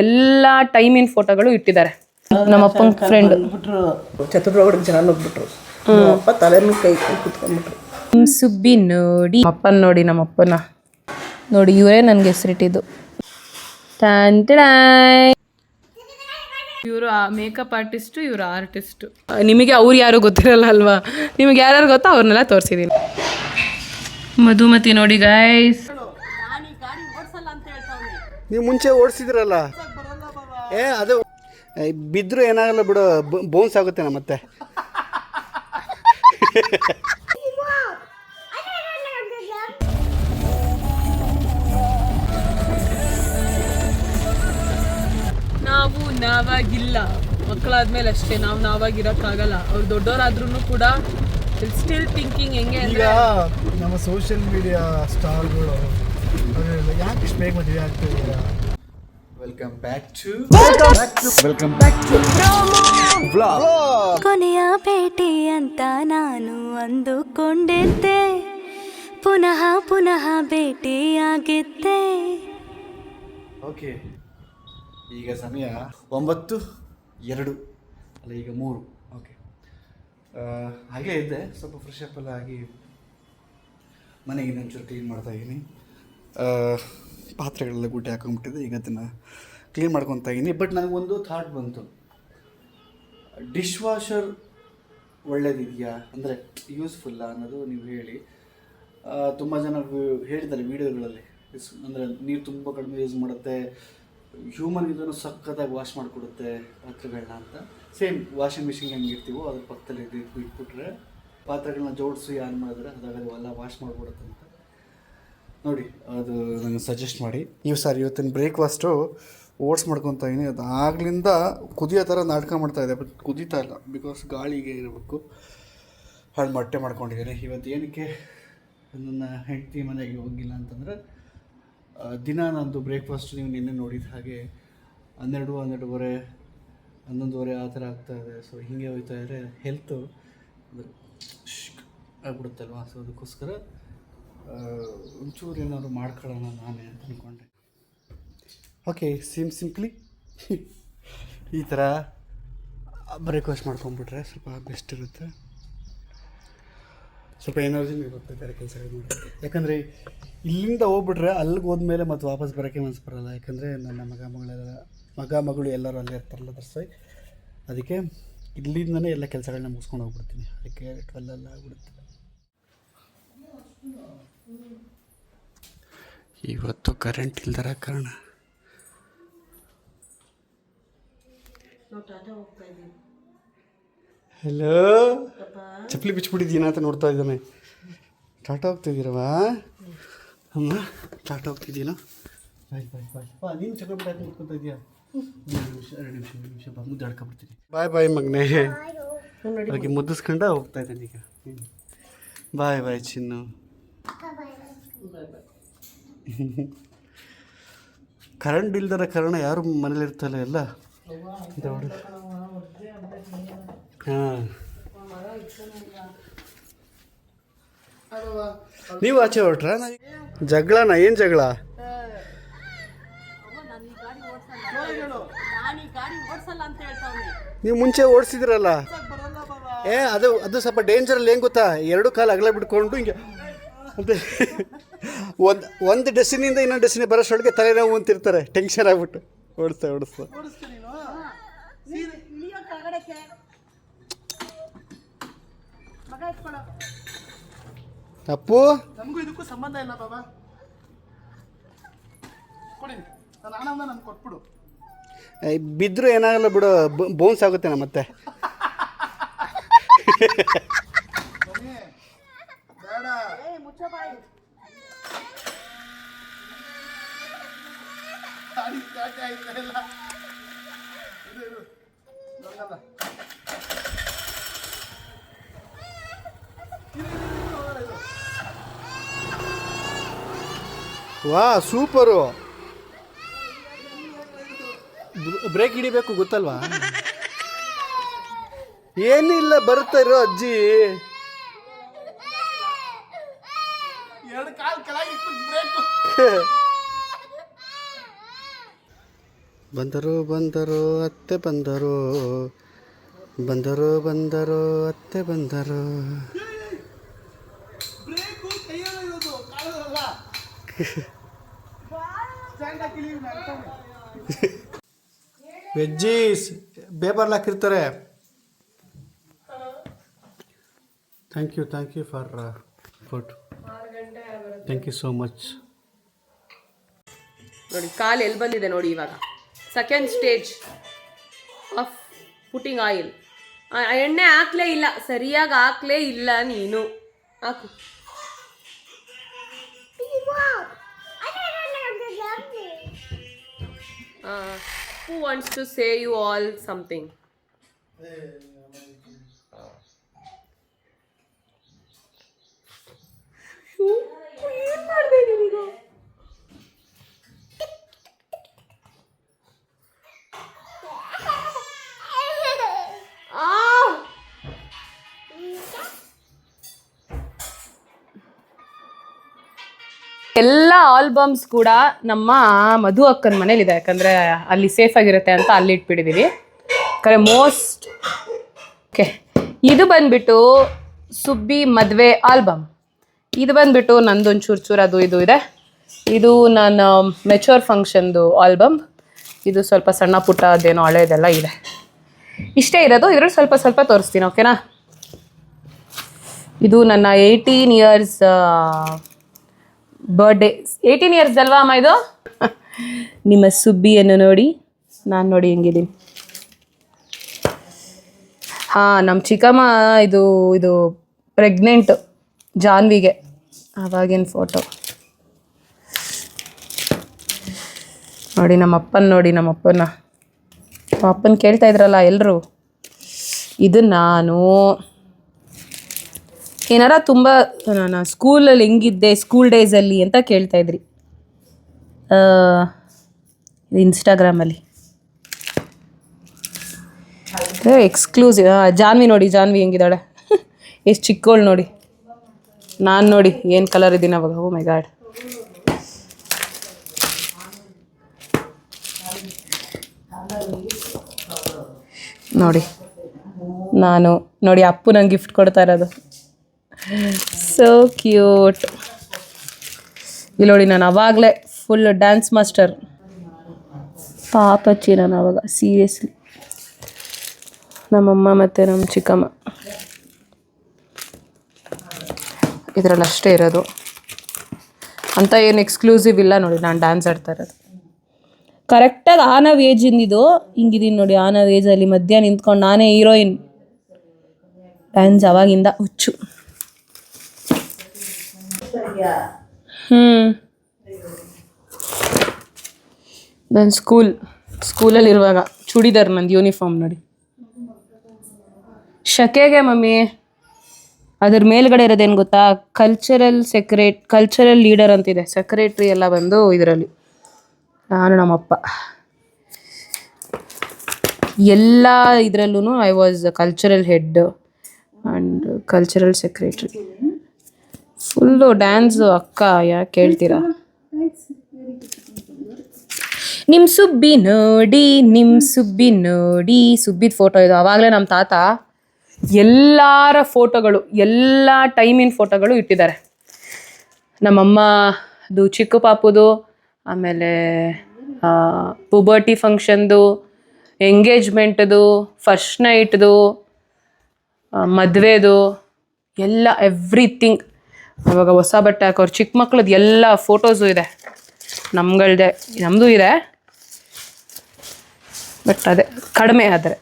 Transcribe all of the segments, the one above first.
ಎಲ್ಲ ಟೈಮಿನ ಫೋಟೋಗಳು ಇಟ್ಟಿದ್ದಾರೆ. ನಮ್ಮಪ್ಪನ ಫ್ರೆಂಡ್ ಚತುರ್ಗೌಡಕ್ಕೆ ಜನ ನುಗ್ಬಿಟ್ರು. ಅಪ್ಪ ತಲೆ ಮೇಲೆ ಕೈ ಕುತ್ಕೊಂಡ್ಬಿಟ್ರು. ಸುಬ್ಬಿ ನೋಡಿ ಅಪ್ಪನ ನೋಡಿ, ನಮ್ಮಪ್ಪನ ನೋಡಿ, ಇವರೇ ನನಗೆ ಹೆಸರಿಟ್ಟಿದ್ದು. ಇವರು ಮೇಕಪ್ ಆರ್ಟಿಸ್ಟು, ಇವರು ಆರ್ಟಿಸ್ಟು. ನಿಮಗೆ ಅವ್ರು ಯಾರು ಗೊತ್ತಿರಲ್ಲ ಅಲ್ವಾ, ನಿಮಗೆ ಯಾರ್ಯಾರು ಗೊತ್ತೋ ಅವ್ರನ್ನೆಲ್ಲ ತೋರಿಸಿದ್ದೀನಿ. ಮಧುಮತಿ ನೋಡಿ ಗೈಸ್, ನೀವು ಮುಂಚೆ ಓಡಿಸಿದ್ರಲ್ಲ, ಅದು ಬಿದ್ದರೂ ಏನಾಗಲ್ಲ ಬಿಡು, ಬೌನ್ಸ್ ಆಗುತ್ತೆ ಮತ್ತೆ. ನಾವು ನಾವಾಗಿಲ್ಲ, ಮಕ್ಕಳಾದ್ಮೇಲೆ ಅಷ್ಟೇ ನಾವು ನಾವಾಗಿರೋಕ್ಕಾಗಲ್ಲ. ಅವ್ರು ದೊಡ್ಡವರಾದ್ರೂ ಕೂಡ ಸ್ಟಿಲ್ ಥಿಂಕಿಂಗ್ ಹೆಂಗೆ ಈಗ ನಮ್ಮ ಸೋಷಿಯಲ್ ಮೀಡಿಯಾ ಸ್ಟಾರ್ಗಳು ಯಾಕೆ ಇಷ್ಟು ಬೇಗ ಮದುವೆ ಆಗ್ತಿದ್ದೀರಾ? ವೆಲ್ಕಮ್ ಬ್ಯಾಕ್ ಟು ಕೊನೆಯ ಭೇಟಿ ಅಂತ ನಾನು ಅಂದುಕೊಂಡಿದ್ದೆ, ಪುನಃ ಪುನಃ ಭೇಟಿಯಾಗಿದ್ದೆ. ಓಕೆ, ಈಗ ಸಮಯ 9:02 ಅಲ್ಲ, ಈಗ 3. ಓಕೆ, ಹಾಗೇ ಇದ್ದೆ, ಸ್ವಲ್ಪ ಫ್ರೆಶ್ ಅಪ್ ಎಲ್ಲ ಆಗಿ ಮನೆಗೆ ಇನ್ನೊಂಚೂರು ಕ್ಲೀನ್ ಮಾಡ್ತಾಯಿದ್ದೀನಿ. ಪಾತ್ರೆಗಳೆಲ್ಲ ಗುಡ್ಡೆ ಹಾಕೊಂಡ್ಬಿಟ್ಟಿದೆ, ಈಗ ಅದನ್ನು ಕ್ಲೀನ್ ಮಾಡ್ಕೊತಾ ಇದ್ದೀನಿ. ಬಟ್ ನನಗೊಂದು ಥಾಟ್ ಬಂತು, ಡಿಶ್ ವಾಷರ್ ಒಳ್ಳೇದಿದೆಯಾ, ಅಂದರೆ ಯೂಸ್ಫುಲ್ಲಾ ಅನ್ನೋದು ನೀವು ಹೇಳಿ. ತುಂಬ ಜನ ಹೇಳಿದ್ದಾರೆ ವೀಡಿಯೋಗಳಲ್ಲಿ, ಅಂದರೆ ನೀರು ತುಂಬ ಕಡಿಮೆ ಯೂಸ್ ಮಾಡುತ್ತೆ, ಹ್ಯೂಮನ್ಗಿಂತಲೂ ಸಖತ್ತಾಗಿ ವಾಶ್ ಮಾಡಿಕೊಡುತ್ತೆ ಪಾತ್ರೆಗಳನ್ನ ಅಂತ. ಸೇಮ್ ವಾಷಿಂಗ್ ಮಿಷಿನ್ ಹೆಂಗೆ ಇರ್ತೀವೋ ಅದ್ರ ಪಕ್ಕದಲ್ಲಿ ಇಟ್ಬಿಟ್ರೆ ಪಾತ್ರೆಗಳನ್ನ ಜೋಡಿಸಿ ಆನ್ ಮಾಡಿದ್ರೆ ಅದಾಗ ಎಲ್ಲ ವಾಶ್ ಮಾಡಿಬಿಡುತ್ತೆ ಅಂತ ನೋಡಿ. ಅದು ನನಗೆ ಸಜೆಸ್ಟ್ ಮಾಡಿ. ಇವತ್ತಿನ ಬ್ರೇಕ್ಫಾಸ್ಟು ಓಟ್ಸ್ ಮಾಡ್ಕೊತಾ ಇದ್ದೀನಿ. ಅದು ಆಗ್ಲಿಂದ ಕುದಿಯೋ ಥರ ನಾಟಕ ಮಾಡ್ತಾಯಿದ್ದೆ, ಬಟ್ ಕುದೀತಾ ಇಲ್ಲ, ಬಿಕಾಸ್ ಗಾಳಿಗೆ ಇರಬೇಕು. ಹಾಳು ಮೊಟ್ಟೆ ಮಾಡ್ಕೊಂಡಿದ್ದೀನಿ. ಇವತ್ತು ಏನಕ್ಕೆ ನನ್ನ ಹೆಂಡತಿ ಮನೆಗೆ ಹೋಗಿಲ್ಲ ಅಂತಂದರೆ, ದಿನ ನಂದು ಬ್ರೇಕ್ಫಾಸ್ಟ್ ನೀವು ನಿನ್ನೆ ನೋಡಿದ ಹಾಗೆ 12, 12:30, 11:30 ಆ ಥರ ಆಗ್ತಾಯಿದೆ. ಸೊ ಹೀಗೆ ಹೋಗ್ತಾ ಇದ್ದರೆ ಹೆಲ್ತು ಆಗ್ಬಿಡುತ್ತಲ್ವ. ಸೊ ಅದಕ್ಕೋಸ್ಕರ ಒಂಚೂರು ಏನಾದ್ರು ಮಾಡ್ಕೊಳ್ಳೋಣ ನಾನೇ ಅಂತ ಅಂದ್ಕೊಂಡೆ. ಓಕೆ, ಸಿಂಪ್ಲಿ ಈ ಥರ ಬ್ರೇಕ್ಫಾಸ್ಟ್ ಮಾಡ್ಕೊಂಬಿಟ್ರೆ ಸ್ವಲ್ಪ ಬೆಸ್ಟ್ ಇರುತ್ತೆ, ಸ್ವಲ್ಪ ಎನರ್ಜಿನೂ ಇರುತ್ತೆ ಬೇರೆ ಕೆಲಸಗಳು ಮಾಡಿ. ಯಾಕಂದರೆ ಇಲ್ಲಿಂದ ಹೋಗ್ಬಿಟ್ರೆ ಅಲ್ಲಿಗೆ ಹೋದ್ಮೇಲೆ ಮತ್ತು ವಾಪಸ್ ಬರೋಕ್ಕೆ ಮನಸ್ಸು ಬರೋಲ್ಲ. ಯಾಕಂದರೆ ನನ್ನ ಮಗ ಮಗಳು ಎಲ್ಲರೂ ಅಲ್ಲೇ ಇರ್ತಾರಲ್ಲ, ದರ್ಸಾಯಿ. ಅದಕ್ಕೆ ಇಲ್ಲಿಂದನೇ ಎಲ್ಲ ಕೆಲಸಗಳನ್ನ ಮುಗಿಸ್ಕೊಂಡು ಹೋಗ್ಬಿಡ್ತೀನಿ. ಅದಕ್ಕೆ 12 ಎಲ್ಲ ಆಗ್ಬಿಡುತ್ತೆ. ಇವತ್ತು ಕರೆಂಟ್ ಇಲ್ದರ ಕಾರಣ ಹಲೋ, ಚಪ್ಪಲಿ ಬಿಚ್ಚಿಬಿಟ್ಟಿದ್ದೀನ ಅಂತ ನೋಡ್ತಾ ಇದ್ದಾನೆ. ಟಾಟಾ ಹೋಗ್ತಿದ್ದೀರವಾ ಅಮ್ಮ? ಟಾಟಾ ಹೋಗ್ತಿದ್ದೀನೋ? ಬಾಯ್ ಬಾಯ್ ಬಾಯ್. ನೀನು ಚಪ್ಪಲಿ ಬಿಟ್ಟು ನೋಡ್ಕೊತಾ ಇದೆಯಾ? 2 ನಿಮಿಷ ಬಾ, ಮುದ್ದು ಆಡ್ಕೊಬಿಡ್ತೀನಿ. ಬಾಯ್ ಬಾಯ್ ಮಗನೇ. ಹಾಗೆ ಮುದ್ದಿಸ್ಕೊಂಡ ಹೋಗ್ತಾ ಇದ್ದಾನೆ ಈಗ. ಬಾಯ್ ಬಾಯ್ ಚಿನ್ನು. ಕರೆಂಟ್ ಇಲ್ದರ ಕಾರಣ ಯಾರು ಮನೇಲಿ ಇರ್ತಲ್ಲ, ಎಲ್ಲ ಹಾಂ. ನೀವು ಆಚೆ ಹೊರಟ್ರ? ಜಗಳನ? ಏನು ಜಗಳ? ನೀವು ಮುಂಚೆ ಓಡಿಸಿದ್ರಲ್ಲ, ಅದು ಸ್ವಲ್ಪ ಡೇಂಜರಲ್ಲಿ. ಏನು ಗೊತ್ತಾ, 2 ಕಾಲು ಅಗಲ ಬಿಟ್ಕೊಂಡು ಹಿಂಗೆ ಮತ್ತೆ ಒಂದು ಡೆಸ್ಟಿನಿಂದ ಇನ್ನೊಂದು ಡೆಸ್ಟಿನಿ ಬರೋಷ್ಟೊಳಗೆ ತಲೆನೋವು ಅಂತಿರ್ತಾರೆ, ಟೆನ್ಷನ್ ಆಗ್ಬಿಟ್ಟು ಓಡಿಸ್ತಾ. ಅಪ್ಪು, ನಮಗೂ ಇದಕ್ಕೂ ಸಂಬಂಧ ಇಲ್ಲ ಬಾಬಾ, ಕೊಡಿ, ನಾನು ಕೊಟ್ಬಿಡು. ಬಿದ್ದರೂ ಏನಾಗಲ್ಲ ಬಿಡು, ಬೌನ್ಸ್ ಆಗುತ್ತೆ ಮತ್ತೆ. ವಾ, ಸೂಪರು. ಬ್ರೇಕ್ ಹಿಡಿಬೇಕು ಗೊತ್ತಲ್ವಾ? ಏನಿಲ್ಲ, ಬರ್ತಾ ಇರೋ ಅಜ್ಜಿ. 2 ಕಾಲು ಕೆಳಗೆ ಬ್ರೇಕ್. ಬಂದರು ಬಂದರು ಅತ್ತೆ ಬಂದರು, ಬಂದರು ಬಂದರು ಅತ್ತೆ ಬಂದರು. ವೆಜ್ಜೀಸ್ ಬೇಬರ್ಲ್ ಹಾಕಿರ್ತಾರೆ. Thank you for food. Thank you so much. ನೋಡಿ ಕಾಲು ಎಲ್ಲಿ ಬಂದಿದೆ ನೋಡಿ. ಇವಾಗ second stage of putting oil. ಎಣ್ಣೆ ಹಾಕ್ಲೇ ಇಲ್ಲ, ಸರಿಯಾಗಿ ಹಾಕ್ಲೇ ಇಲ್ಲ ನೀನು. ಹಾಕು. Who wants to say you all something? ಏನ್ ಮಾಡ್ದೆ ನೀನೀಗ? ಎಲ್ಲ ಆಲ್ಬಮ್ಸ್ ಕೂಡ ನಮ್ಮ ಮಧು ಅಕ್ಕನ ಮನೇಲಿದೆ, ಯಾಕಂದರೆ ಅಲ್ಲಿ ಸೇಫ್ ಆಗಿರುತ್ತೆ ಅಂತ ಅಲ್ಲಿ ಇಟ್ಬಿಟ್ಟಿದ್ದೀವಿ. Most okay. ಇದು ಬಂದ್ಬಿಟ್ಟು ಸುಬ್ಬಿ ಮದುವೆ ಆಲ್ಬಮ್. ಇದು ಬಂದ್ಬಿಟ್ಟು ನಂದೊಂದು ಚೂರು ಅದು ಇದು ಇದೆ. ಇದು ನಾನು ಮೆಚೂರ್ ಫಂಕ್ಷನ್ದು ಆಲ್ಬಮ್. ಇದು ಸ್ವಲ್ಪ ಸಣ್ಣ ಪುಟ್ಟ ಅದೇನೋ ಹಳೇದೆಲ್ಲ ಇದೆ. ಇಷ್ಟೇ ಇರೋದು. ಇದ್ರಲ್ಲಿ ಸ್ವಲ್ಪ ತೋರಿಸ್ತೀನಿ, ಓಕೆನಾ? ಇದು ನನ್ನ 18 ಇಯರ್ಸ್ ಬರ್ಡೇ. 18 ಇಯರ್ಸ್ ಅಲ್ವಾ ಅಮ್ಮ ಇದು? ನಿಮ್ಮ ಸುಬ್ಬಿಯನ್ನು ನೋಡಿ ನಾನು ನೋಡಿ ಹೆಂಗಿದ್ದೀನಿ. ಹಾಂ, ನಮ್ಮ ಚಿಕ್ಕಮ್ಮ ಇದು ಪ್ರೆಗ್ನೆಂಟ್ ಜಾನ್ವಿಗೆ, ಆವಾಗಿನ ಫೋಟೋ ನೋಡಿ. ನಮ್ಮಪ್ಪನ ಕೇಳ್ತಾ ಇದ್ರಲ್ಲ ಎಲ್ಲರೂ. ಇದು ನಾನು ಏನಾರ ತುಂಬ ನಾನು ಸ್ಕೂಲಲ್ಲಿ ಹೆಂಗಿದ್ದೆ ಸ್ಕೂಲ್ ಡೇಸಲ್ಲಿ ಅಂತ ಕೇಳ್ತಾ ಇದ್ರಿ ಇನ್ಸ್ಟಾಗ್ರಾಮಲ್ಲಿ. ಎಕ್ಸ್ಕ್ಲೂಸಿವ್. ಜಾನ್ವಿ ನೋಡಿ, ಜಾನ್ವಿ ಹೆಂಗಿದ್ದಾಳೆ, ಎಷ್ಟು ಚಿಕ್ಕವಳು ನೋಡಿ. ನಾನು ನೋಡಿ ಏನು ಕಲರ್ ಇದ್ದೀನಿ ಅವಾಗ. ಓ ಮೈ ಗಾಡ್. ನಾನು ನೋಡಿ ಅಪ್ಪು ನಂಗೆ ಗಿಫ್ಟ್ ಕೊಡ್ತಾ ಇರೋದು. So cute. ಇಲ್ಲಿ ನೋಡಿ, ನಾನು ಅವಾಗಲೇ ಫುಲ್ ಡ್ಯಾನ್ಸ್ ಮಾಸ್ಟರ್. ಪಾಪಚ್ಚಿ ನಾನು ಅವಾಗ ಸೀರಿಯಸ್ಲಿ. ನಮ್ಮಮ್ಮ ಮತ್ತು ನಮ್ಮ ಚಿಕ್ಕಮ್ಮ ಇದರಲ್ಲಿ ಅಷ್ಟೇ ಇರೋದು ಅಂತ ಏನು ಎಕ್ಸ್ಕ್ಲೂಸಿವ್ ಇಲ್ಲ. ನೋಡಿ ನಾನು ಡ್ಯಾನ್ಸ್ ಆಡ್ತಾ ಇರೋದು ಕರೆಕ್ಟಾಗಿ ಆನವ್ ಏಜಿಂದಿದು. ಹಿಂಗಿದ್ದೀನಿ ನೋಡಿ, ಆನವ್ ಏಜಲ್ಲಿ ಮಧ್ಯ ನಿಂತ್ಕೊಂಡು ನಾನೇ ಹೀರೋಯಿನ್. ಡ್ಯಾನ್ಸ್ ಅವಾಗಿಂದ ಹುಚ್ಚು. ನಾನು ಸ್ಕೂಲಲ್ಲಿರುವಾಗ ಚೂಡಿದಾರ್ ನಂದು ಯೂನಿಫಾರ್ಮ್ ನೋಡಿ. ಶಕೆಗೆ ಮಮ್ಮಿ ಅದ್ರ ಮೇಲ್ಗಡೆ ಇರೋದೇನು ಗೊತ್ತಾ, ಕಲ್ಚರಲ್ ಲೀಡರ್ ಅಂತಿದೆ. ಸೆಕ್ರೆಟ್ರಿ ಎಲ್ಲ ಬಂದು ಇದರಲ್ಲಿ ನಾನು ನಮ್ಮಪ್ಪ ಎಲ್ಲ ಇದರಲ್ಲೂ I was cultural head and cultural secretary. Full dance ಅಕ್ಕ, ಯಾಕೆ ಹೇಳ್ತೀರಾ? ನಿಮ್ಮ ಸುಬ್ಬಿ ನೋಡಿ ಸುಬ್ಬಿದ ಫೋಟೋ ಇದು. ಆವಾಗಲೇ ನಮ್ಮ ತಾತ ಎಲ್ಲರ ಫೋಟೋಗಳು, ಎಲ್ಲ ಟೈಮಿನ ಫೋಟೋಗಳು ಇಟ್ಟಿದ್ದಾರೆ. ನಮ್ಮಮ್ಮದು ಚಿಕ್ಕ ಪಾಪುದು, ಆಮೇಲೆ ಪುಬರ್ಟಿ ಫಂಕ್ಷನ್ದು, ಎಂಗೇಜ್ಮೆಂಟ್ದು, ಫಸ್ಟ್ ನೈಟ್ದು, ಮದುವೆದು ಎಲ್ಲ ಎವ್ರಿಥಿಂಗ್. ಅವಾಗ ಹೊಸ ಬಟ್ಟೆ ಹಾಕೋರು, ಚಿಕ್ಕ ಮಕ್ಳದ್ದು ಎಲ್ಲ ಫೋಟೋಸು ಇದೆ. ನಮ್ಮದು ಇದೆ, ಬಟ್ ಅದೇ ಕಡಿಮೆ. ಆದರೆ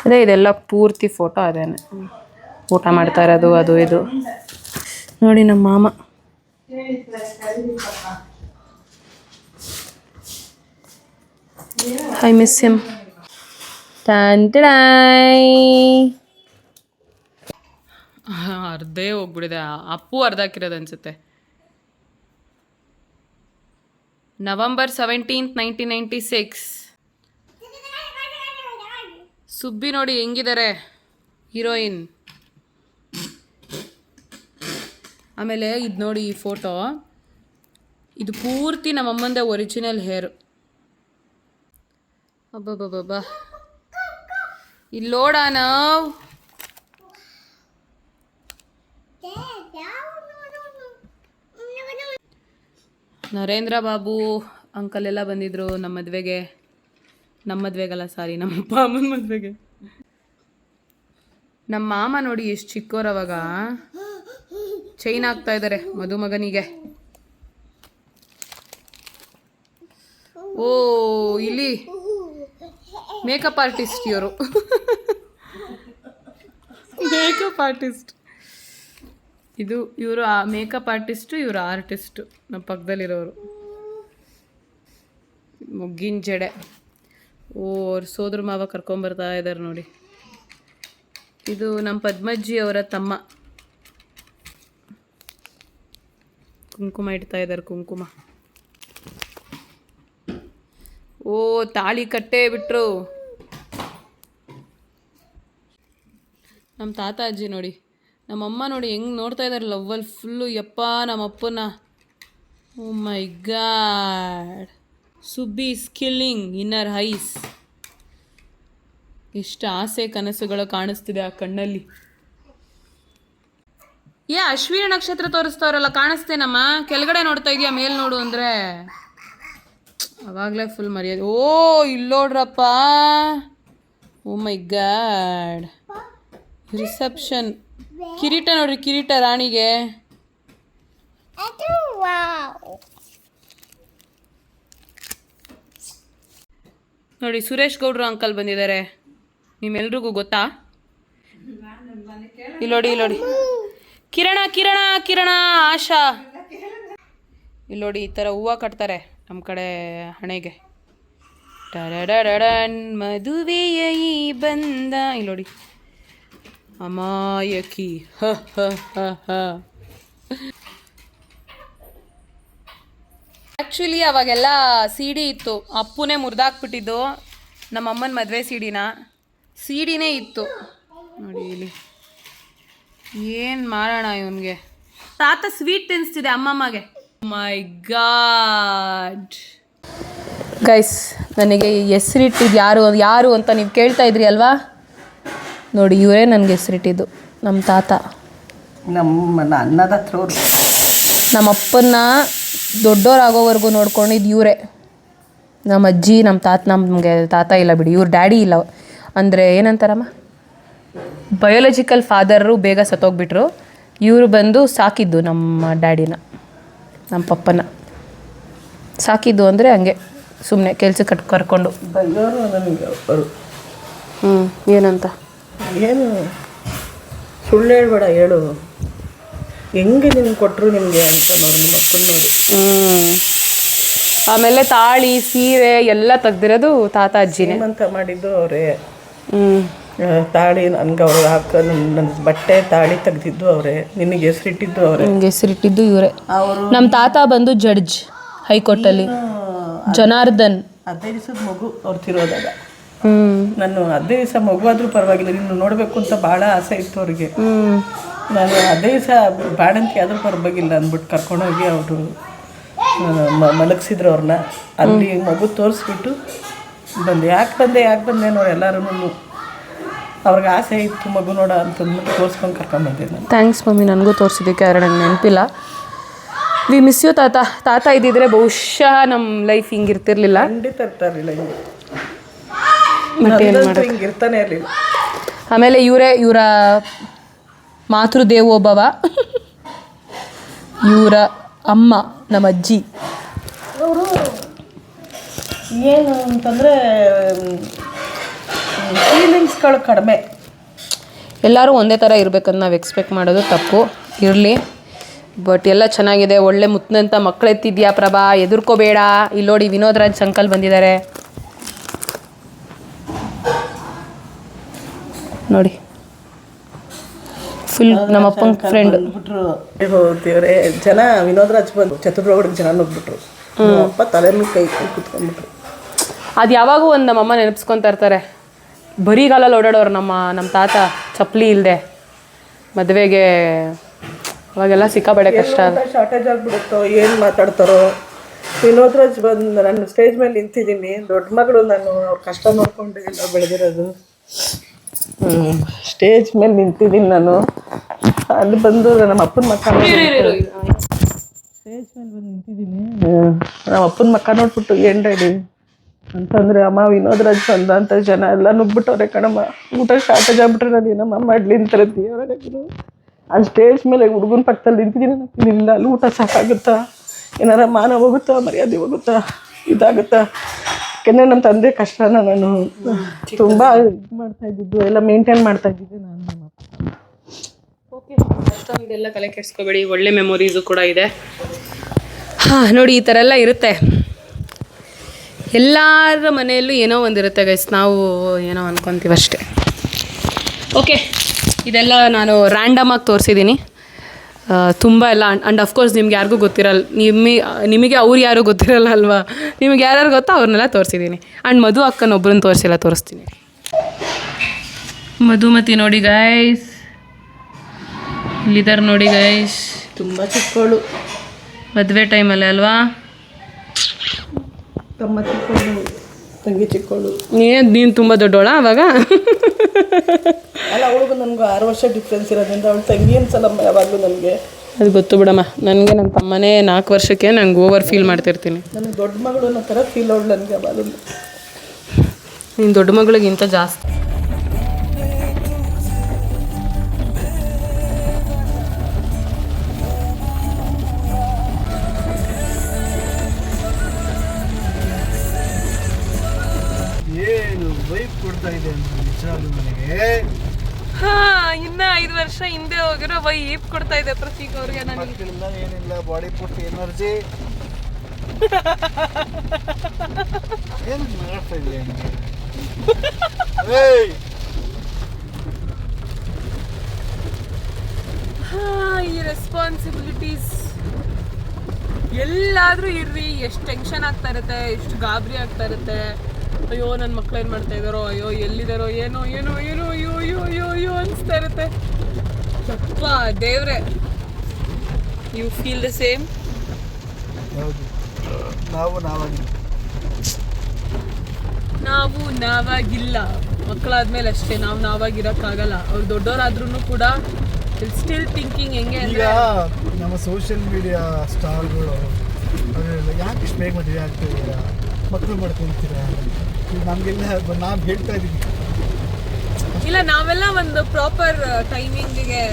ಅದೇ ಇದೆಲ್ಲ ಪೂರ್ತಿ ಫೋಟೋ ಅದೇನೆ. ಊಟ ಮಾಡ್ತಾ ಇರೋದು ಅದು ಇದು ನೋಡಿ. ನಮ್ಮ ಮಾಮ ಐ ಮಿಸ್ ಹಿಮ್. ಅರ್ಧೇ ಹೋಗ್ಬಿಡಿದೆ. ಅಪ್ಪು ಅರ್ಧ ಹಾಕಿರೋದು ಅನ್ಸುತ್ತೆ. November 17th, 1996. ಸುಬ್ಬಿ ನೋಡಿ ಹೆಂಗಿದ್ದಾರೆ, ಹೀರೋಯಿನ್. ಆಮೇಲೆ ಇದು ನೋಡಿ ಈ ಫೋಟೋ. ಇದು ಪೂರ್ತಿ ನಮ್ಮಮ್ಮಂದೇ ಒರಿಜಿನಲ್ ಹೇರು. ಅಬ್ಬಬ್ಬಬ್ಬಾ, ಇಲ್ಲಿ ನೋಡ ನಾವು ನರೇಂದ್ರ ಬಾಬು ಅಂಕಲ್ ಎಲ್ಲ ಬಂದಿದ್ರು ನಮ್ಮ ಮದುವೆಗಲ್ಲ ಸಾರಿ, ನಮ್ಮ ಅಪ್ಪ ಅಮ್ಮನ ಮದುವೆಗೆ. ನಮ್ಮ ಮಾಮ ನೋಡಿ ಎಷ್ಟು ಚಿಕ್ಕವರವಾಗ ಚೈನ್ ಹಾಕ್ತಾ ಇದ್ದಾರೆ ಮದುಮಗನಿಗೆ. ಓ, ಇಲ್ಲಿ ಮೇಕಪ್ ಆರ್ಟಿಸ್ಟ್ ಇವರು. ಮೇಕಪ್ ಆರ್ಟಿಸ್ಟ್ ಇದು, ಇವರು ಆ ಮೇಕಪ್ ಆರ್ಟಿಸ್ಟು, ಇವರು ಆರ್ಟಿಸ್ಟು ನಮ್ಮ ಪಕ್ಕದಲ್ಲಿರೋರು. ಮುಗ್ಗಿನ ಜಡೆ. ಓ, ಅವ್ರ ಸೋದರ ಮಾವ ಕರ್ಕೊಂಬರ್ತಾ ಇದ್ದಾರೆ ನೋಡಿ. ಇದು ನಮ್ಮ ಪದ್ಮಜ್ಜಿ ಅವರ ತಮ್ಮ. ಕುಂಕುಮ ಇಡ್ತಾ ಇದ್ದಾರೆ, ಕುಂಕುಮ. ಓ, ತಾಳಿ ಕಟ್ಟೇ ಬಿಟ್ರು. ನಮ್ಮ ತಾತ ಅಜ್ಜಿ ನೋಡಿ, ನಮ್ಮಮ್ಮ ನೋಡಿ ಹೆಂಗೆ ನೋಡ್ತಾ ಇದ್ದಾರೆ ಲವ್ವಲ್ಲಿ ಫುಲ್ಲು. ಯಪ್ಪ ನಮ್ಮಪ್ಪನ. Oh my God, Subbi skilling inner highs. ಎಷ್ಟು ಆಸೆ ಕನಸುಗಳು ಕಾಣಿಸ್ತಿದೆ ಆ ಕಣ್ಣಲ್ಲಿ. ಅಶ್ವಿನಿ ನಕ್ಷತ್ರ ತೋರಿಸ್ತಾವ್ರಲ್ಲ, ಕಾಣಿಸ್ತೇನಮ್ಮ? ಕೆಳಗಡೆ ನೋಡ್ತಾ ಇದೀಯಾ, ಮೇಲ್ ನೋಡು ಅಂದರೆ ಅವಾಗಲೇ ಫುಲ್ ಮರ್ಯಾದೆ. ಓ, ಇಲ್ಲೋಡ್ರಪ್ಪ. ಓ ಮೈ ಗಾಡ್, ರಿಸೆಪ್ಷನ್. ಕಿರೀಟ ನೋಡ್ರಿ, ಕಿರೀಟ ರಾಣಿಗೆ. ನೋಡಿ, ಸುರೇಶ್ ಗೌಡ್ರು ಅಂಕಲ್ ಬಂದಿದ್ದಾರೆ. ನಿಮ್ಮೆಲ್ರಿಗೂ ಗೊತ್ತಾ? ಇಲ್ಲೋಡಿ ಕಿರಣ ಕಿರಣ ಕಿರಣ ಆಶಾ. ಇಲ್ಲೋಡಿ, ಈ ಥರ ಹೂವು ಕಟ್ತಾರೆ ನಮ್ಮ ಕಡೆ ಹಣೆಗೆ. ಟರಡಡನ್ ಮದುವೆಯ ಈ ಬಂದ. ಇಲ್ಲೋಡಿ, ಅಮಾಯಕಿ. ಹ ಹ ಹ ಹ. ಆ್ಯಕ್ಚುಲಿ ಅವಾಗೆಲ್ಲ ಸಿ ಡಿ ಇತ್ತು, ಅಪ್ಪುನೇ ಮುರಿದಾಕ್ಬಿಟ್ಟಿದ್ದು ನಮ್ಮಮ್ಮನ ಮದುವೆ ಸಿ ಡಿನೇ ಇತ್ತು ನೋಡಿ. ಇಲ್ಲಿ ಏನು ಮಾಡೋಣ ಇವನಿಗೆ. ತಾತ ಸ್ವೀಟ್ ತಿನ್ನಿಸ್ತಿದೆ ಅಮ್ಮಮ್ಮಗೆ. ಮೈ ಗಾಡ್ ಗೈಸ್, ನನಗೆ ಹೆಸರಿಟ್ಟಿದ್ದು ಯಾರು ಅಂತ ನೀವು ಕೇಳ್ತಾ ಇದ್ರಿ ಅಲ್ವಾ? ನೋಡಿ, ಇವರೇ ನನಗೆ ಹೆಸರಿಟ್ಟಿದ್ದು, ನಮ್ಮ ತಾತ. ನಮ್ಮ ಅನ್ನದ ಹತ್ರ ನಮ್ಮ ಅಪ್ಪನ್ನ ದೊಡ್ಡವರಾಗೋವರೆಗೂ ನೋಡ್ಕೊಂಡಿದ್ದು ಇವರೇ. ನಮ್ಮ ಅಜ್ಜಿ, ನಮಗೆ ತಾತ ಇಲ್ಲ ಬಿಡಿ, ಇವ್ರ ಡ್ಯಾಡಿ ಇಲ್ಲ. ಅಂದರೆ ಏನಂತಾರಮ್ಮ, ಬಯೋಲಜಿಕಲ್ ಫಾದರು ಬೇಗ ಸತ್ತೋಗ್ಬಿಟ್ರು. ಇವರು ಬಂದು ಸಾಕಿದ್ದು ನಮ್ಮ ಡ್ಯಾಡಿನ, ನಮ್ಮ ಪಪ್ಪನ ಸಾಕಿದ್ದು. ಅಂದರೆ ಹಂಗೆ ಸುಮ್ಮನೆ ಕೆಲ್ಸಕ್ಕೆ ಕರ್ಕೊಂಡು ಬಂದವರು ನನಗೆ ಅವರು. ಏನಂತ, ಏನು ಸುಳ್ಳು ಹೇಳ್ಬೇಡ, ಹೇಳು ಹೆಂಗೆ ನಿಮ್ಗೆ ಕೊಟ್ಟರು ನಿಮಗೆ ಅಂತ ನೋಡಿ ನಿಮ್ಮ ಅಪ್ಪನ ನೋಡಿ. ಆಮೇಲೆ ತಾಳಿ ಸೀರೆ ಎಲ್ಲ ತೆಗ್ದಿರೋದು ತಾತ ಅಜ್ಜಿನೇ. ಅಂತ ಮಾಡಿದ್ದು ಅವರೇ. ತಾಳಿ ನನ್ಗೆ ಅವ್ರು ನನ್ನ ಬಟ್ಟೆ ತಾಳಿ ತೆಗ್ದಿದ್ದು ಅವರೇ. ನಿನಗೆ ಹೆಸರಿಟ್ಟಿದ್ದು ಅವರೇ. ನಿಮಗೆ ಹೆಸರಿಟ್ಟಿದ್ದು ಇವರೇ. ಅವರು ನಮ್ಮ ತಾತ ಬಂದು ಜಡ್ಜ್ ಹೈಕೋರ್ಟಲ್ಲಿ, ಜನಾರ್ದನ್. 15 ದಿವಸದ ಮಗು ಅವ್ರು ತಿರೋದಾಗ. ನಾನು 15 ದಿವಸ ಮಗು ಆದರೂ ಪರವಾಗಿಲ್ಲ, ನೀನು ನೋಡಬೇಕು ಅಂತ ಭಾಳ ಆಸೆ ಇತ್ತು ಅವ್ರಿಗೆ. ನಾನು 15 ದಿವಸ ಬಾಣಂತಿ ಆದರೂ ಪರವಾಗಿಲ್ಲ ಅಂದ್ಬಿಟ್ಟು ಕರ್ಕೊಂಡೋಗಿ ಅವರು ಮಲಗಿಸಿದ್ರು ಅವ್ರನ್ನ. ಅಲ್ಲಿ ಮಗು ತೋರಿಸ್ಬಿಟ್ಟು ಬಂದೆ. ಯಾಕೆ ಬಂದೆ ನೋಡಿ, ಎಲ್ಲರೂ ಅವ್ರಿಗೆ ಆಸೆ ಇತ್ತು ಮಗು ನೋಡ ಅಂತಂದ್ಬಿಟ್ಟು ತೋರಿಸ್ಕೊಂಡು ಕರ್ಕೊಂಡ್ಬಂದೆ ನಾನು. ಥ್ಯಾಂಕ್ಸ್ ಮಮ್ಮಿ, ನನಗೂ ತೋರಿಸಿದ್ದಕ್ಕೆ. ಯಾರು ನಂಗೆ ನೆನಪಿಲ್ಲ. ವಿ ಮಿಸ್ ಯು ತಾತ. ತಾತ ಇದ್ದಿದ್ರೆ ಬಹುಶಃ ನಮ್ಮ ಲೈಫ್ ಹಿಂಗಿರ್ತಿರ್ಲಿಲ್ಲ. ಖಂಡಿತ ಇರ್ತಾ ಇರಲಿಲ್ಲ, ಹಿಂಗಿರ್ತಾನೆ ಇರಲಿಲ್ಲ. ಆಮೇಲೆ ಇವರ ಮಾತೃದೇವೋಭವ, ಇವರ ಅಮ್ಮ ನಮ್ಮ ಅಜ್ಜಿ. ಅವರು ಏನು ಅಂತಂದರೆ ಫೀಲಿಂಗ್ಸ್ಗಳು ಕಡಿಮೆ. ಎಲ್ಲರೂ ಒಂದೇ ಥರ ಇರಬೇಕಂತ ನಾವು ಎಕ್ಸ್ಪೆಕ್ಟ್ ಮಾಡೋದು ತಪ್ಪು. ಇರಲಿ, ಬಟ್ ಎಲ್ಲ ಚೆನ್ನಾಗಿದೆ. ಒಳ್ಳೆ ಮುತ್ತಂತ ಮಕ್ಕಳೆತ್ತಿದ್ಯಾ ಪ್ರಭಾ, ಎದುರ್ಕೋಬೇಡ. ಇಲ್ಲಿ ನೋಡಿ, ವಿನೋದ್ ರಾಜ್ ಅಂಕಲ್ ಬಂದಿದ್ದಾರೆ ನೋಡಿ. ಫುಲ್ ನಮ್ಮಪ್ಪನ ಫ್ರೆಂಡ್. ದೇವರೇ, ಜನ ವಿನೋದ್ ರಾಜ್ ಬಂದು ಚತುರ್ಬ್ರಹ್ಮಣ್ಯಕ್ಕೆ ಜನ ನುಗ್ಬಿಟ್ರು. ಅಪ್ಪ ತಲೆ ಮೇಲೆ ಕೈ ಕುತ್ಕೊಂಡ್ಬಿಟ್ರು. ಅದು ಯಾವಾಗೂ ಒಂದು ನಮ್ಮಮ್ಮ ನೆನಪಿಸ್ಕೊತಾ ಇರ್ತಾರೆ. ಬರೀಗಾಲಲ್ಲಿ ಓಡಾಡೋರು ನಮ್ಮ ತಾತ, ಚಪ್ಪಲಿ ಇಲ್ಲದೆ ಮದುವೆಗೆ ಅವಾಗೆಲ್ಲ ಸಿಕ್ಕಾಪಟ್ಟೆ ಕಷ್ಟ. ಶಾರ್ಟೇಜ್ ಆಗಿಬಿಡುತ್ತೋ, ಏನು ಮಾತಾಡ್ತಾರೋ. ವಿನೋದ್ ರಾಜ್ ಬಂದು ನಾನು ಸ್ಟೇಜ್ ಮೇಲೆ ನಿಂತಿದ್ದೀನಿ, ದೊಡ್ಡ ಮಗಳು ನಾನು, ಅವ್ರ ಕಷ್ಟ ನೋಡ್ಕೊಂಡು ಎಲ್ಲ ಬೆಳೆದಿರೋದು. ಸ್ಟೇಜ್ ಮೇಲೆ ನಿಂತಿದ್ದೀನಿ ನಾನು, ಅಲ್ಲಿ ಬಂದು ನಮ್ಮ ಅಪ್ಪನ ಮಕ್ಕ ಸ್ಟೇಜ್ ಮೇಲೆ ಬಂದು ನಿಂತಿದ್ದೀನಿ, ನಮ್ಮ ಅಪ್ಪನ ಮಕ್ಕ ನೋಡ್ಬಿಟ್ಟು ಏನು ಡ್ಯಾಡಿ ಅಂತಂದರೆ, ಅಮ್ಮ ವಿನೋದ್ ರಾಜ್ ಬಂದ ಅಂತ ಜನ ಎಲ್ಲ ನುಗ್ಬಿಟ್ಟವ್ರೆ ಕಣಮ್ಮ, ಊಟ ಶಾರ್ಟೇಜ್ ಆಗ್ಬಿಟ್ರೆ ನಾನು ಏನಮ್ಮ ಮಾಡಲಿ ಅಂತಾರೆ ದೇವರಾಗೂ. ಅಲ್ಲಿ ಸ್ಟೇಜ್ ಮೇಲೆ ಹುಡುಗನ ಪಕ್ಕದಲ್ಲಿ ನಿಂತಿದ್ದೀನಿ, ಇಲ್ಲ ಅಲ್ಲಿ ಊಟ ಸಾಕಾಗುತ್ತಾ, ಏನಾರ ಮಾನ ಹೋಗುತ್ತಾ, ಮರ್ಯಾದೆ ಹೋಗುತ್ತಾ, ಇದಾಗುತ್ತಾ. ಯಾಕೆಂದರೆ ನಮ್ಮ ತಂದೆ ಕಷ್ಟನ ನಾನು ತುಂಬ ಇದು ಮಾಡ್ತಾ ಇದ್ದಿದ್ದು, ಎಲ್ಲ ಮೇಂಟೈನ್ ಮಾಡ್ತಾ ಇದ್ದಿದ್ದೆ ನಾನು. ನಮ್ಮ ಓಕೆ, ಅಷ್ಟೊಂದೆಲ್ಲ ತಲೆ ಕೆಡಿಸ್ಕೋಬೇಡಿ, ಒಳ್ಳೆ ಮೆಮೊರೀಸು ಕೂಡ ಇದೆ. ಹಾಂ ನೋಡಿ, ಈ ಥರ ಎಲ್ಲ ಇರುತ್ತೆ ಎಲ್ಲರ ಮನೆಯಲ್ಲೂ, ಏನೋ ಒಂದಿರುತ್ತೆ ಗೈಸ್, ನಾವು ಏನೋ ಅಂದ್ಕೊತೀವಿ ಅಷ್ಟೇ. ಓಕೆ, ಇದೆಲ್ಲ ನಾನು ರ್ಯಾಂಡಮಾಗಿ ತೋರಿಸಿದ್ದೀನಿ, ತುಂಬ ಎಲ್ಲ. ಆ್ಯಂಡ್ ಅಫ್ಕೋರ್ಸ್ ನಿಮ್ಗೆ ಯಾರಿಗೂ ಗೊತ್ತಿರಲ್ಲ, ನಿಮಗೆ ಅವ್ರು ಯಾರೂ ಗೊತ್ತಿರಲ್ಲ ಅಲ್ವಾ, ನಿಮ್ಗೆ ಯಾರ್ಯಾರು ಗೊತ್ತೋ ಅವ್ರನ್ನೆಲ್ಲ ತೋರಿಸಿದ್ದೀನಿ. ಆ್ಯಂಡ್ ಮಧು ಅಕ್ಕನ ಒಬ್ಬರನ್ನ ತೋರಿಸಿಲ್ಲ, ತೋರಿಸ್ತೀನಿ. ಮಧುಮತಿ ನೋಡಿ ಗೈಸ್, ಇಲ್ಲಿದ್ದಾರೆ ನೋಡಿ ಗೈಸ್, ತುಂಬ ಚಿಕ್ಕವಳು, ಮದುವೆ ಟೈಮಲ್ಲಿ ಅಲ್ವಾ. ತಮ್ಮ ಚಿಕ್ಕವಳು, ತಂಗಿ ಚಿಕ್ಕವಳು. ನೀನು ತುಂಬ ದೊಡ್ಡೋಳ ಅವಾಗ? ಅಲ್ಲ, ಅವಳಿಗೂ ನನಗೂ 6 ವರ್ಷ ಡಿಫ್ರೆನ್ಸ್ ಇರೋದ್ರಿಂದ ಅವಳು ತಂಗಿ ಅನ್ಸಲ್ಲಮ್ಮ ಯಾವಾಗಲೂ ನನಗೆ. ಅದು ಗೊತ್ತು ಬಿಡಮ್ಮ, ನನಗೆ ನನ್ನ ತಮ್ಮನೇ 4 ವರ್ಷಕ್ಕೆ ನಂಗೆ ಓವರ್ ಫೀಲ್ ಮಾಡ್ತಿರ್ತೀನಿ. ನನಗೆ ದೊಡ್ಡ ಮಗಳು ಅನ್ನೋ ಥರ ಫೀಲ್ ಅವಳು ನನಗೆ ಯಾವಾಗಲೂ. ನೀನು ದೊಡ್ಡ ಮಗಳಿಗಿಂತ ಜಾಸ್ತಿ. ಏನು ವೈಫ್ ಕೊಡ್ತಾ ಇದೆ ಅಂತ ನಿಜವಾಗ್ಲೂ ನನಗೆ. ಇನ್ನ 5 ವರ್ಷ ಹಿಂದೆ ಹೋಗಿರೋ ವೈಫ್ ಕೊಡ್ತಾ ಇದೆ ಪ್ರತೀಕ್ ಅವ್ರಿಗೆ. ಮಕ್ಕಳಿಲ್ಲ, ಏನಿಲ್ಲ, ಬಾಡಿ ಪೂರ್ತಿ ಎನರ್ಜಿ. ಏನು ಮಾಡ್ತಾ ಇದೆ ಈ ರೆಸ್ಪಾನ್ಸಿಬಿಲಿಟೀಸ್ ಎಲ್ಲಾದರೂ ಇರ್ರಿ, ಎಷ್ಟು ಟೆನ್ಷನ್ ಆಗ್ತಾ ಇರುತ್ತೆ, ಎಷ್ಟು ಗಾಬರಿ ಆಗ್ತಾ ಇರುತ್ತೆ. ಅಯ್ಯೋ ನನ್ನ ಮಕ್ಳು ಏನು ಮಾಡ್ತಾ ಇದ್ದಾರೋ, ಅಯ್ಯೋ ಎಲ್ಲಿದ್ದಾರೋ, ಏನೋ ಏನೋ ಏನೋ ಅಯ್ಯೋ ಅಯ್ಯೋ ಅಯ್ಯೋ ಅಯ್ಯೋ ಅನಿಸ್ತಾ ಇರುತ್ತೆ. ಸ್ವಲ್ಪ ದೇವ್ರೆ, ಯು ಫೀಲ್ ದ ಸೇಮ್? ಹೌದು, ನಾವು ನಾವಾಗಿಲ್ಲ, ಮಕ್ಕಳಾದ್ಮೇಲೆ ಅಷ್ಟೇ, ನಾವು ನಾವಾಗಿರೋಕ್ಕಾಗಲ್ಲ. ಅವ್ರು ದೊಡ್ಡವರಾದ್ರೂ ಕೂಡ ಸ್ಟಿಲ್ ಥಿಂಕಿಂಗ್ ಹೆಂಗೆ ಈಗ ನಮ್ಮ ಸೋಷಿಯಲ್ ಮೀಡಿಯಾ ಸ್ಟಾರ್ಗಳು ಅವರೆಲ್ಲ ಯಾಕೆ ಇಷ್ಟು ಬೇಗ ಮದುವೆ ಆಗ್ತಿದ್ದೀರಾ, ಮಕ್ಕಳು ಮಾಡ್ಕೊಳ್ತೀರಾ, ನಮಗೆಲ್ಲ ನಾವು ಹೇಳ್ತಾ ಇದ್ದೀವಿ. ಇಲ್ಲ, ನಾವೆಲ್ಲ ಒಂದು ಪ್ರಾಪರ್ ಟೈಮಿಂಗಿಗೆ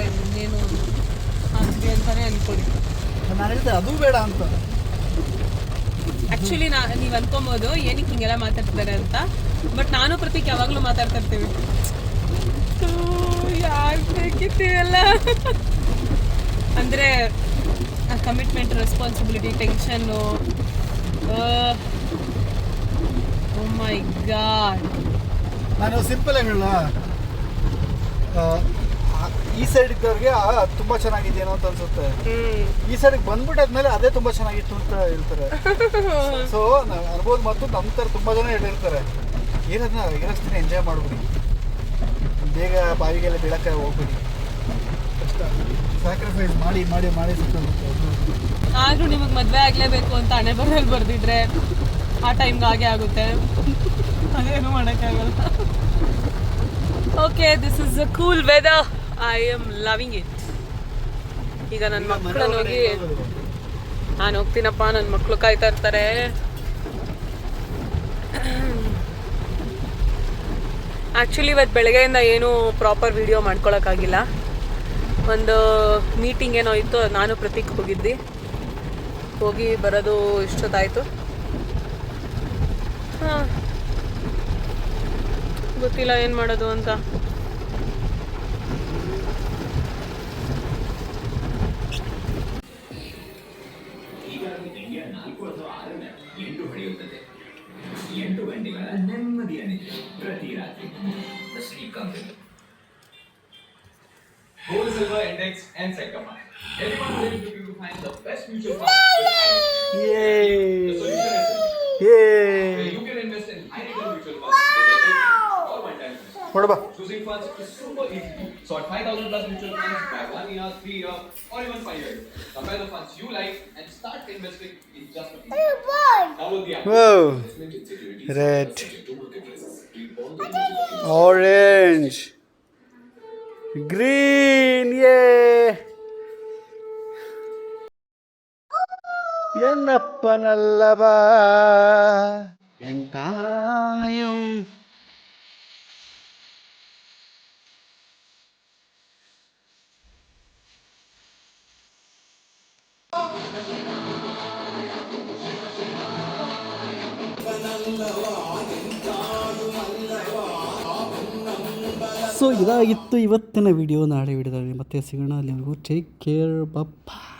ಏನು ಆಗ್ತೀವಿ ಅಂತಾನೆ ಅನ್ಕೊಳ್ಳಿ. ನಾನು ಹೇಳ್ತೇನೆ ಅದು ಬೇಡ ಅಂತ. ಆ್ಯಕ್ಚುಲಿ ನೀವು ಅನ್ಕೊಬೋದು ಏನಕ್ಕೆ ಹಿಂಗೆಲ್ಲ ಮಾತಾಡ್ತಿದ್ದಾರೆ ಅಂತ, ಬಟ್ ನಾನು ಪ್ರತೀಕ್ ಯಾವಾಗಲೂ ಮಾತಾಡ್ತಾ ಇರ್ತೀವಿ. ಯಾಕೆ ಬೇಕಿತ್ತೀವಲ್ಲ ಅಂದರೆ commitment, responsibility, ಟೆನ್ಷನ್ನು. O my god. ನಾನು ಸಿಂಪಲ್ ಆಗಿ ಹೇಳ, ಈ ಸೈಡ್ ಇದ್ದವ್ರಿಗೆ ತುಂಬ ಚೆನ್ನಾಗಿದೆಯೇನೋ ಅಂತ ಅನ್ಸುತ್ತೆ, ಈ ಸೈಡ್ಗೆ ಬಂದ್ಬಿಟ್ಟಾದ್ಮೇಲೆ ಅದೇ ತುಂಬ ಚೆನ್ನಾಗಿತ್ತು ಅಂತ ಹೇಳ್ತಾರೆ. ಸೊ ನಾವು ಅನ್ಬೋದು, ಮತ್ತು ನಮ್ಮ ಥರ ತುಂಬ ಜನ ಹೇಳಿರ್ತಾರೆ, ಏನದನ್ನ ಇರೋಸ್ತೀನಿ ಎಂಜಾಯ್ ಮಾಡ್ಬಿಡಿ, ಬೇಗ ಬಾವಿಗೆಲ್ಲ ಬೀಳಕ್ಕೆ ಹೋಗ್ಬಿಡಿ, ಕಷ್ಟ ಸ್ಯಾಕ್ರಿಫೈಸ್ ಮಾಡಿ ಮಾಡಿ ಮಾಡಿ ಆದರೂ ನಿಮಗೆ ಮದುವೆ ಆಗಲೇಬೇಕು ಅಂತ ಹಣೆ ಬರದಲ್ಲಿ ಬರೆದಿದ್ರೆ ಆ ಟೈಮ್ಗೆ ಹಾಗೆ ಆಗುತ್ತೆ, ಅದೇನು ಮಾಡೋಕ್ಕಾಗಲ್ಲ. Okay, this is a cool weather, I am loving it. ಈಗ ನನ್ನ ಮಕ್ಕಳನ್ನ ಹೋಗಿ, ನಾನು ಹೋಗ್ತೀನಪ್ಪ, ನನ್ನ ಮಕ್ಕಳು ಕಾಯ್ತಾ ಇರ್ತಾರೆ. ಆ್ಯಕ್ಚುಲಿ ಇವತ್ತು ಬೆಳಗ್ಗೆಯಿಂದ ಏನೂ ಪ್ರಾಪರ್ ವಿಡಿಯೋ ಮಾಡ್ಕೊಳಕ್ಕಾಗಿಲ್ಲ. ಒಂದು ಮೀಟಿಂಗ್ ಏನೋ ಇತ್ತು, ನಾನು ಪ್ರತೀಕ್ ಹೋಗಿದ್ವಿ, ಹೋಗಿ ಬರೋದು ಇಷ್ಟೊತ್ತಾಯಿತು. ಹಾಂ, ಗೊತ್ತಿಲ್ಲ ಏನು ಮಾಡೋದು ಅಂತ. Gold, silver, index, and Secamine. Everyone is looking to find the best mutual fund. The solution is simple. You can invest in high return mutual funds with or one-time. ನೋಡಬಾ. Choosing funds is super easy. So at 5,000 plus mutual funds, buy 1 year, 3 year, or even 5 years. Compare the funds you like and start investing in just a few. Download the app. Whoa. Red. Orange. Green. Yay. എന്നപ്പനല്ലവാ ಎಂಕಾಯಂ. So ಇದಾಗಿತ್ತು ಇವತ್ತಿನ video. ನಾಳೆ ವಿಡಿಯೋದಲ್ಲಿ ಮತ್ತೆ ಸಿಗೋಣ. ಅಲ್ಲಿವರೆಗೂ take care. ಬಾಯ್.